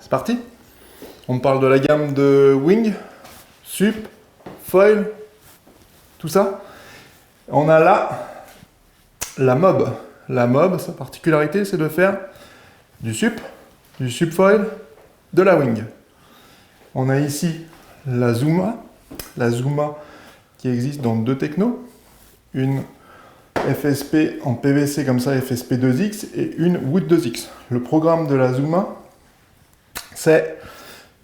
C'est parti. On parle de la gamme de wing, sup, foil, tout ça. On a là la mob. La mob, sa particularité, c'est de faire du sup foil, de la wing. On a ici la Zuma qui existe dans deux technos, une FSP en PVC comme ça, FSP 2X, et une Wood 2X. Le programme de la Zuma, c'est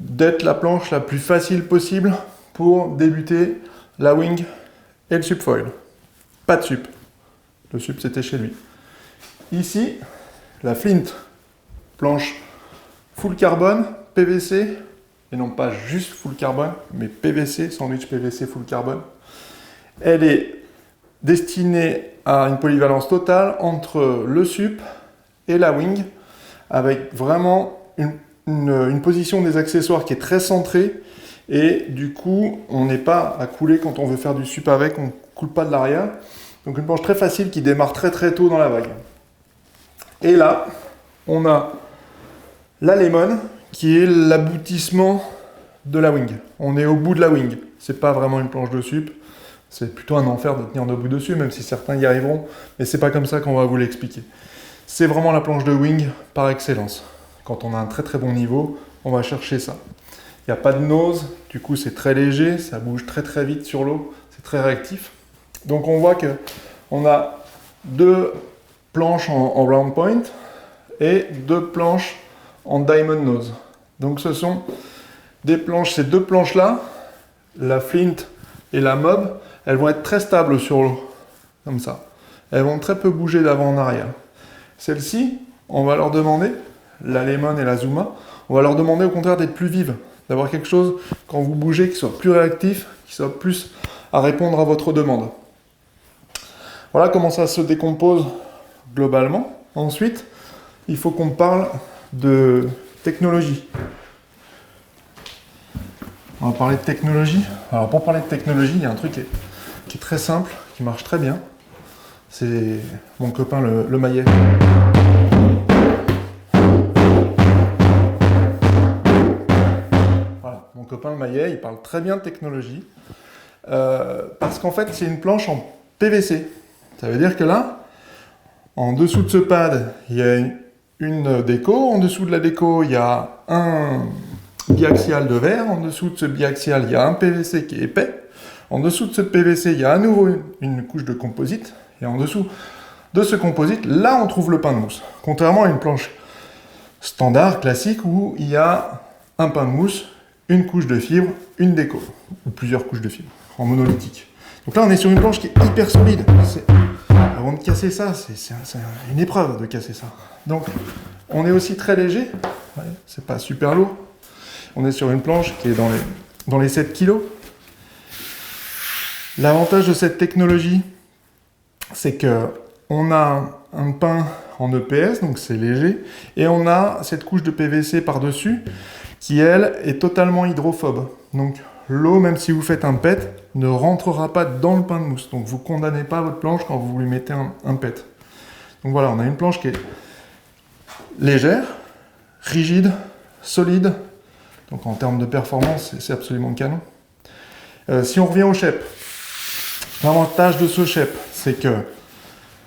d'être la planche la plus facile possible pour débuter la wing et le sup foil. Pas de sup. Le sup, c'était chez lui. Ici, la Flint, planche full carbone, PVC, et non pas juste full carbone, mais PVC, sandwich PVC full carbone. Elle est destinée à une polyvalence totale entre le sup et la wing, avec vraiment une position des accessoires qui est très centrée, et du coup, on n'est pas à couler quand on veut faire du sup avec, on ne coule pas de l'arrière. Donc une planche très facile qui démarre très très tôt dans la vague. Et là, on a la Lemon, qui est l'aboutissement de la wing. On est au bout de la wing. C'est pas vraiment une planche de sup, c'est plutôt un enfer de tenir debout dessus, même si certains y arriveront, mais c'est pas comme ça qu'on va vous l'expliquer. C'est vraiment la planche de wing par excellence. Quand on a un très très bon niveau, on va chercher ça. Il n'y a pas de nose, du coup c'est très léger, ça bouge très très vite sur l'eau, c'est très réactif. Donc on voit qu'on a deux planches en round point et deux planches en diamond nose. Donc ce sont des planches, ces deux planches-là, la Flint et la Mob, elles vont être très stables sur l'eau, comme ça. Elles vont très peu bouger d'avant en arrière. Celles-ci, on va leur demander, la Lemon et la Zuma, on va leur demander au contraire d'être plus vives, d'avoir quelque chose, quand vous bougez, qui soit plus réactif, qui soit plus à répondre à votre demande. Voilà comment ça se décompose globalement. Ensuite, il faut qu'on parle de technologie. On va parler de technologie. Alors pour parler de technologie, il y a un truc qui est très simple, qui marche très bien. C'est mon copain le Maillet. Voilà, mon copain le Maillet, il parle très bien de technologie. Parce qu'en fait, c'est une planche en PVC. Ça veut dire que là, en dessous de ce pad, il y a une déco. En dessous de la déco, il y a un biaxial de verre. En dessous de ce biaxial, il y a un PVC qui est épais. En dessous de ce PVC, il y a à nouveau une couche de composite. Et en dessous de ce composite, là, on trouve le pain de mousse. Contrairement à une planche standard, classique, où il y a un pain de mousse, une couche de fibre, une déco. Ou plusieurs couches de fibre, en monolithique. Donc là, on est sur une planche qui est hyper solide. Avant de casser ça, c'est une épreuve de casser ça. Donc, on est aussi très léger. Ouais, c'est pas super lourd. On est sur une planche qui est dans les 7 kg. L'avantage de cette technologie, c'est qu'on a un pain en EPS, donc c'est léger, et on a cette couche de PVC par-dessus qui, elle, est totalement hydrophobe. Donc, l'eau, même si vous faites un pet, ne rentrera pas dans le pain de mousse. Donc vous ne condamnez pas votre planche quand vous lui mettez un pet. Donc voilà, on a une planche qui est légère, rigide, solide. Donc en termes de performance, c'est absolument canon. Si on revient au shape, l'avantage de ce shape, c'est que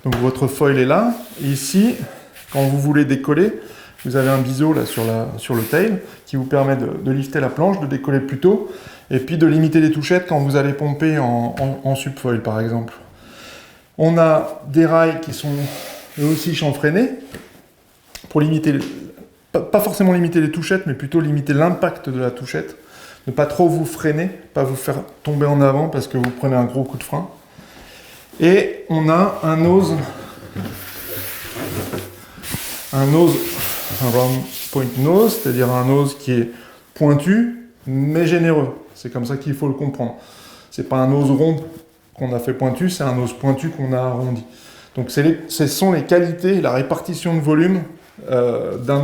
donc votre foil est là. Et ici, quand vous voulez décoller, vous avez un biseau là sur le tail qui vous permet de lifter la planche, de décoller plus tôt, et puis de limiter les touchettes quand vous allez pomper en subfoil par exemple. On a des rails qui sont eux aussi chanfreinés pour limiter, pas forcément limiter les touchettes, mais plutôt limiter l'impact de la touchette. Ne pas trop vous freiner, pas vous faire tomber en avant parce que vous prenez un gros coup de frein. Et on a un nose un round point nose, c'est-à-dire un nose qui est pointu mais généreux. C'est comme ça qu'il faut le comprendre. C'est pas un nose rond qu'on a fait pointu, c'est un nose pointu qu'on a arrondi. Donc ce sont les qualités, la répartition de volume d'un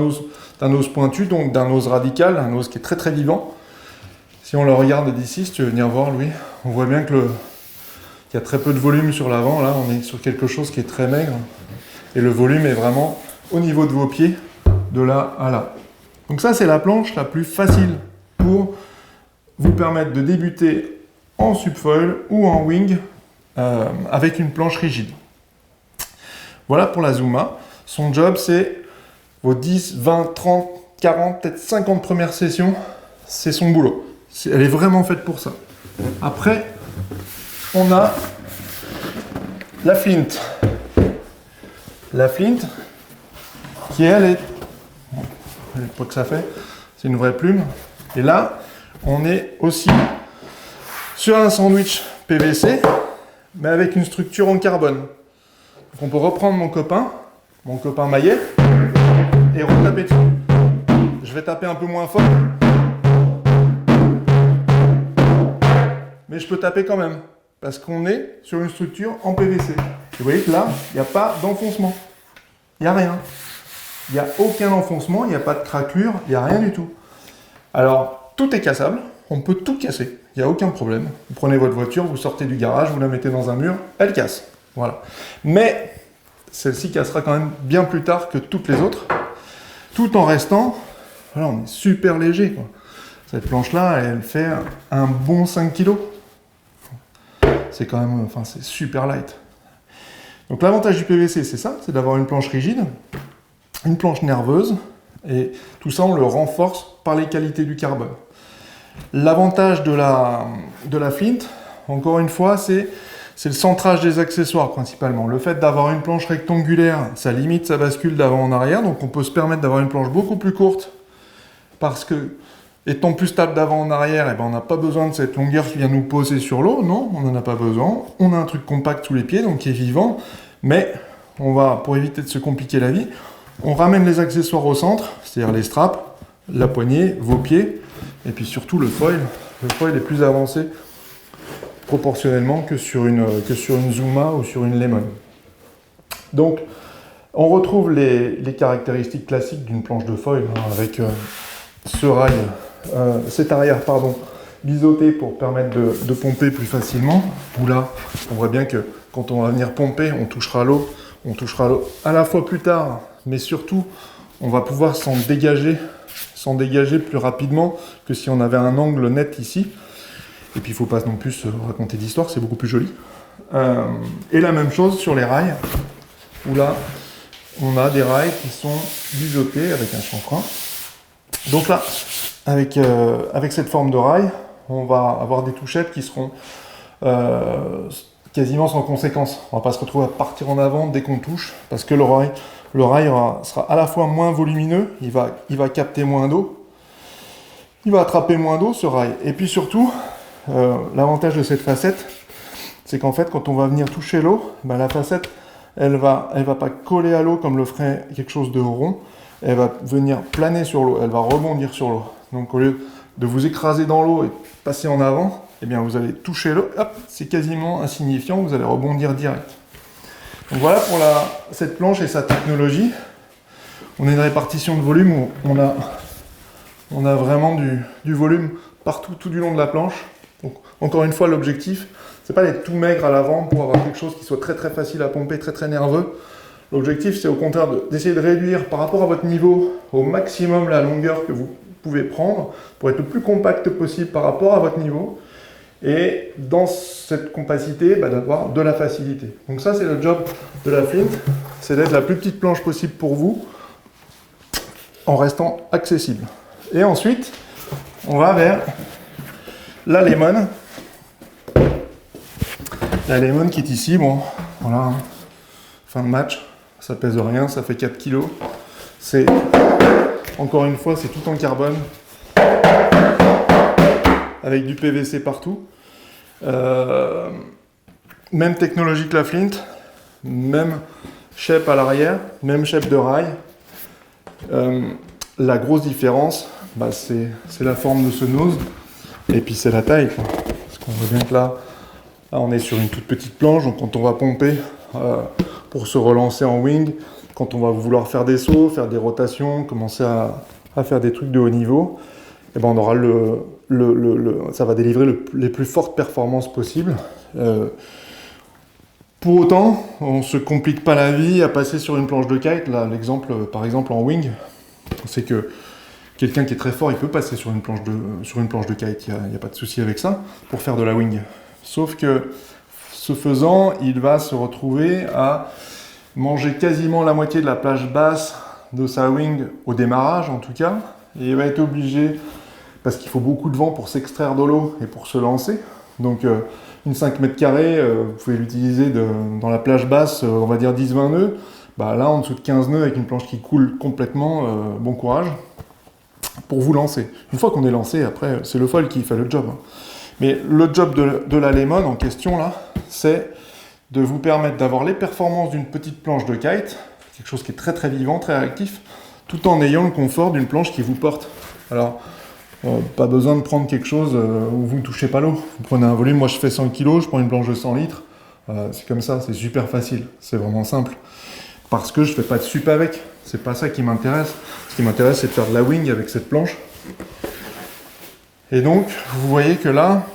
nose pointu, donc d'un nose radical, un nose qui est très très vivant. Si on le regarde d'ici, si tu veux venir voir lui, on voit bien qu'il y a très peu de volume sur l'avant. Là, on est sur quelque chose qui est très maigre. Et le volume est vraiment au niveau de vos pieds, de là à là. Donc ça, c'est la planche la plus facile pour vous permettre de débuter en subfoil ou en wing avec une planche rigide. Voilà pour la Zuma. Son job, c'est vos 10, 20, 30, 40, peut-être 50 premières sessions. C'est son boulot. Elle est vraiment faite pour ça. Après, on a la flint. La flint, qui elle est... Pas que ça fait, c'est une vraie plume. Et là, on est aussi sur un sandwich PVC, mais avec une structure en carbone. Donc on peut reprendre mon copain maillet, et retaper dessus. Je vais taper un peu moins fort, mais je peux taper quand même, parce qu'on est sur une structure en PVC. Et vous voyez que là, il n'y a pas d'enfoncement. Il n'y a rien. Il n'y a aucun enfoncement, il n'y a pas de craquelure, il n'y a rien du tout. Alors, tout est cassable, on peut tout casser, il n'y a aucun problème. Vous prenez votre voiture, vous sortez du garage, vous la mettez dans un mur, elle casse. Voilà. Mais celle-ci cassera quand même bien plus tard que toutes les autres, tout en restant, voilà, on est super léger, quoi. Cette planche-là, elle fait un bon 5 kg. C'est quand même, enfin, c'est super light. Donc l'avantage du PVC, c'est ça, c'est d'avoir une planche rigide, une planche nerveuse, et tout ça, on le renforce par les qualités du carbone. L'avantage de la flint, encore une fois, c'est le centrage des accessoires principalement. Le fait d'avoir une planche rectangulaire, ça limite sa bascule d'avant en arrière, donc on peut se permettre d'avoir une planche beaucoup plus courte, parce que, étant plus stable d'avant en arrière, eh ben, on n'a pas besoin de cette longueur qui vient nous poser sur l'eau, non, on n'en a pas besoin. On a un truc compact sous les pieds, donc qui est vivant, mais on va, pour éviter de se compliquer la vie, on ramène les accessoires au centre, c'est-à-dire les straps, la poignée, vos pieds, et puis surtout le foil. Le foil est plus avancé proportionnellement que sur une Zuma ou sur une Lemon. Donc, on retrouve les caractéristiques classiques d'une planche de foil, hein, avec ce rail, cet arrière, pardon, biseauté pour permettre de pomper plus facilement. Où là, on voit bien que quand on va venir pomper, on touchera l'eau à la fois plus tard, mais surtout, on va pouvoir s'en dégager plus rapidement que si on avait un angle net ici. Et puis, il ne faut pas non plus se raconter d'histoire, c'est beaucoup plus joli. Et la même chose sur les rails, où là, on a des rails qui sont biseautés avec un chanfrein. Donc là, avec cette forme de rail, on va avoir des touchettes qui seront quasiment sans conséquence. On ne va pas se retrouver à partir en avant dès qu'on touche, parce que le rail sera à la fois moins volumineux, il va capter moins d'eau, il va attraper moins d'eau, ce rail. Et puis surtout, l'avantage de cette facette, c'est qu'en fait, quand on va venir toucher l'eau, ben, la facette, elle va pas coller à l'eau comme le ferait quelque chose de rond, elle va venir planer sur l'eau, elle va rebondir sur l'eau. Donc au lieu de vous écraser dans l'eau et passer en avant, eh bien vous allez toucher l'eau, hop, c'est quasiment insignifiant, vous allez rebondir direct. Donc voilà pour cette planche et sa technologie. On a une répartition de volume où on a vraiment du volume partout, tout du long de la planche. Donc encore une fois, l'objectif, c'est pas d'être tout maigre à l'avant pour avoir quelque chose qui soit très très facile à pomper, très très nerveux. L'objectif, c'est au contraire d'essayer de réduire par rapport à votre niveau au maximum la longueur que vous pouvez prendre pour être le plus compact possible par rapport à votre niveau. Et dans cette compacité, d'avoir de la facilité. Donc ça, c'est le job de la flint, c'est d'être la plus petite planche possible pour vous en restant accessible. Et ensuite, on va vers la Lemon. La Lemon qui est ici, bon, voilà, fin de match, ça pèse rien, ça fait 4 kg. C'est, encore une fois, c'est tout en carbone, avec du PVC partout. Même technologie que la flint, même shape à l'arrière, même shape de rail. La grosse différence, c'est la forme de ce nose, et puis c'est la taille, quoi. Parce qu'on voit bien que là, on est sur une toute petite planche, donc quand on va pomper pour se relancer en wing, quand on va vouloir faire des sauts, faire des rotations, commencer à faire des trucs de haut niveau, et on aura ça va délivrer les plus fortes performances possibles. Pour autant, on ne se complique pas la vie à passer sur une planche de kite. Là, l'exemple, par exemple en wing, c'est que quelqu'un qui est très fort, il peut passer sur une planche de kite, il n'y a pas de souci avec ça, pour faire de la wing. Sauf que, ce faisant, il va se retrouver à manger quasiment la moitié de la plage basse de sa wing au démarrage en tout cas, et il va être obligé, parce qu'il faut beaucoup de vent pour s'extraire de l'eau et pour se lancer, donc une 5 mètres carrés, vous pouvez l'utiliser dans la plage basse, on va dire 10-20 nœuds, bah là en dessous de 15 nœuds avec une planche qui coule complètement, bon courage, pour vous lancer. Une fois qu'on est lancé, après c'est le foil qui fait le job. Mais le job de la Lemon en question là, c'est de vous permettre d'avoir les performances d'une petite planche de kite, quelque chose qui est très très vivant, très réactif, tout en ayant le confort d'une planche qui vous porte. Alors, pas besoin de prendre quelque chose où vous ne touchez pas l'eau. Vous prenez un volume, moi je fais 100 kg, je prends une planche de 100 litres, c'est comme ça, c'est super facile, c'est vraiment simple. Parce que je fais pas de sup avec, c'est pas ça qui m'intéresse. Ce qui m'intéresse, c'est de faire de la wing avec cette planche. Et donc, vous voyez que là,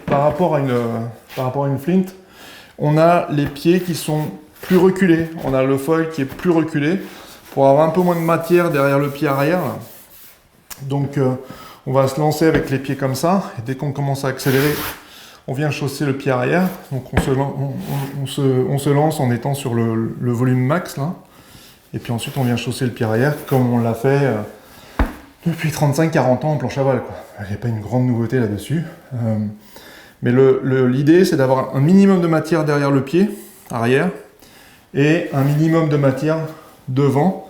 par rapport à une flint, on a les pieds qui sont plus reculés. On a le foil qui est plus reculé pour avoir un peu moins de matière derrière le pied arrière. Donc, on va se lancer avec les pieds comme ça. Et dès qu'on commence à accélérer, on vient chausser le pied arrière. Donc, on se lance en étant sur le volume max, là. Et puis ensuite, on vient chausser le pied arrière comme on l'a fait depuis 35-40 ans en planche à voile, quoi. Il n'y a pas une grande nouveauté là-dessus. Mais l'idée, c'est d'avoir un minimum de matière derrière le pied arrière et un minimum de matière devant.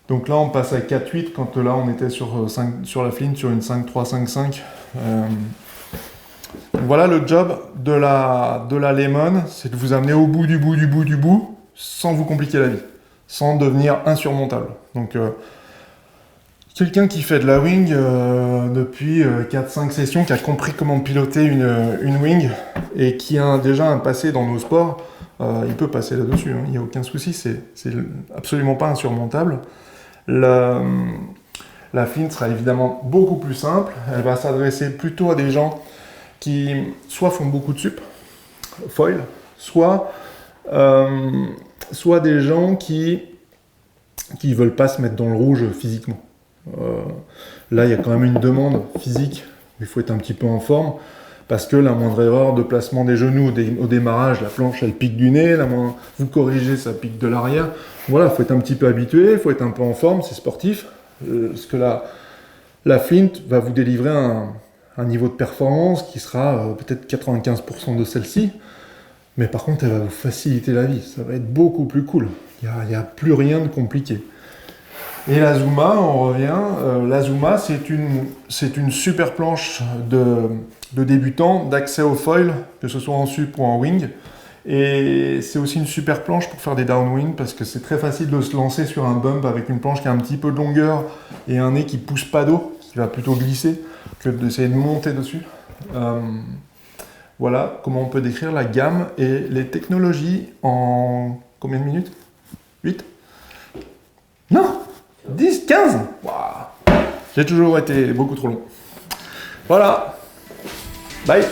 Donc là, on passe à 4-8 quand là, on était sur la flint, sur une 5-3, 5-5. Voilà le job de la Lemon, c'est de vous amener au bout du bout sans vous compliquer la vie, sans devenir insurmontable. Donc, quelqu'un qui fait de la wing depuis 4-5 sessions, qui a compris comment piloter une wing et qui a déjà un passé dans nos sports, il peut passer là-dessus, hein, il n'y a aucun souci, c'est absolument pas insurmontable. La flint sera évidemment beaucoup plus simple, elle va s'adresser plutôt à des gens qui soit font beaucoup de sup, foil, soit des gens qui veulent pas se mettre dans le rouge physiquement. Là, il y a quand même une demande physique, il faut être un petit peu en forme, parce que la moindre erreur de placement des genoux au démarrage, la planche elle pique du nez, vous corrigez, ça pique de l'arrière. Voilà, il faut être un petit peu habitué, il faut être un peu en forme, c'est sportif. Parce que la flint va vous délivrer un niveau de performance qui sera peut-être 95% de celle-ci, mais par contre, elle va vous faciliter la vie, ça va être beaucoup plus cool. Il n'y a plus rien de compliqué. Et la Zuma, on revient. La Zuma, c'est une super planche de débutant, d'accès au foil, que ce soit en sup ou en wing. Et c'est aussi une super planche pour faire des downwind, parce que c'est très facile de se lancer sur un bump avec une planche qui a un petit peu de longueur et un nez qui pousse pas d'eau, qui va plutôt glisser, que d'essayer de monter dessus. Voilà comment on peut décrire la gamme et les technologies en combien de minutes? 8? Non, 10, 15. Wow. J'ai toujours été beaucoup trop long. Voilà. Bye.